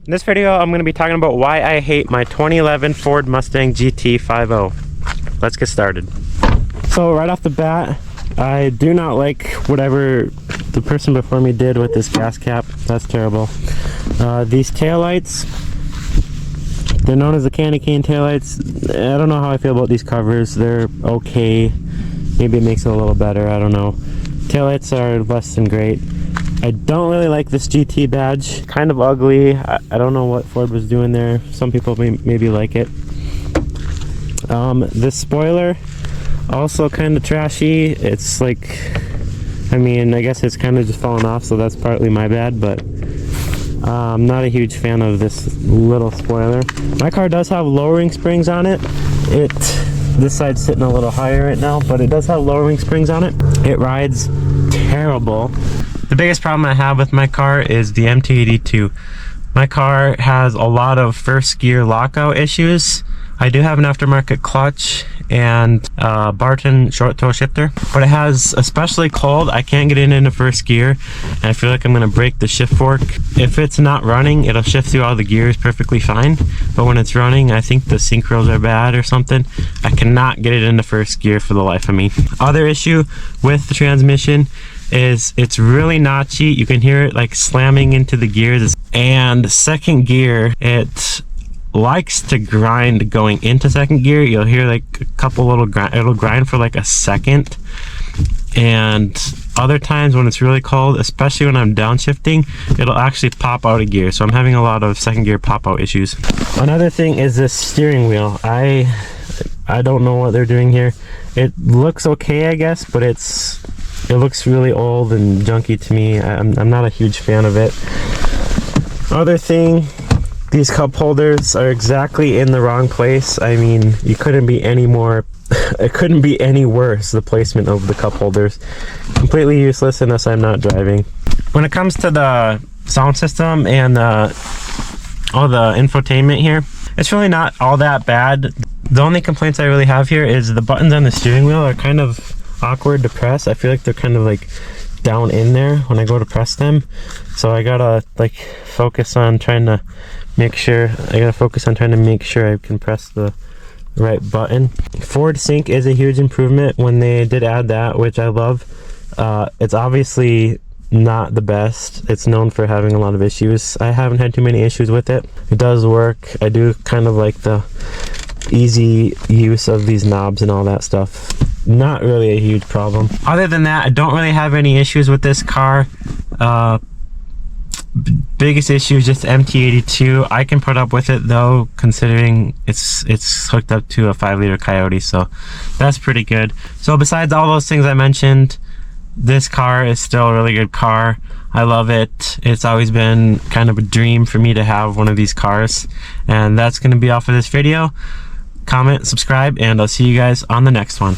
In this video, I'm going to be talking about why I hate my 2011 Ford Mustang GT 5.0. Let's get started. So right off the bat, I do not like whatever the person before me did with this gas cap. That's terrible. These taillights, they're known as the candy cane taillights. I don't know how I feel about these covers. They're okay. Maybe it makes it a little better. I don't know. Taillights are less than great. I don't really like this GT badge. Kind of ugly. I don't know what Ford was doing there. Some people maybe like it. This spoiler, also kind of trashy. It's like, I mean, I guess it's kind of just fallen off, so that's partly my bad, but I'm not a huge fan of this little spoiler. My car does have lowering springs on it. This side's sitting a little higher right now, but it does have lowering springs on it. It rides terrible. The biggest problem I have with my car is the MT82. My car has a lot of first gear lockout issues. I do have an aftermarket clutch and Barton short toe shifter, but it has, especially cold, I can't get it into first gear, and I feel like I'm gonna break the shift fork. If it's not running, it'll shift through all the gears perfectly fine, but when it's running, I think the synchros are bad or something. I cannot get it into first gear for the life of me. Other issue with the transmission is it's really notchy. You can hear it like slamming into the gears, and second gear, it likes to grind going into second gear. You'll hear like a couple little it'll grind for like a second, and other times when it's really cold, especially when I'm downshifting, it'll actually pop out of gear. So I'm having a lot of second gear pop out issues. Another thing is this steering wheel. I don't know what they're doing here. It looks okay, I guess, but it looks really old and junky to me. I'm not a huge fan of it. Other thing, these cup holders are exactly in the wrong place. I mean, you couldn't be any more, it couldn't be any worse, the placement of the cup holders. Completely useless unless I'm not driving. When it comes to the sound system and all the infotainment here, it's really not all that bad. The only complaints I really have here is the buttons on the steering wheel are kind of awkward to press. I feel like they're kind of like down in there when I go to press them, so I gotta like focus on trying to make sure I can press the right button. Ford Sync is a huge improvement when they did add that, which I love. It's obviously not the best. It's known for having a lot of issues. I haven't had too many issues with it. It does work. I do kind of like the easy use of these knobs and all that stuff. Not really a huge problem. Other than that, I don't really have any issues with this car. Biggest issue is just MT82. I can put up with it though, considering it's hooked up to a 5-liter Coyote, so that's pretty good. So besides all those things I mentioned, this car is still a really good car. I love it. It's always been kind of a dream for me to have one of these cars. And that's going to be all for this video. Comment, subscribe, and I'll see you guys on the next one.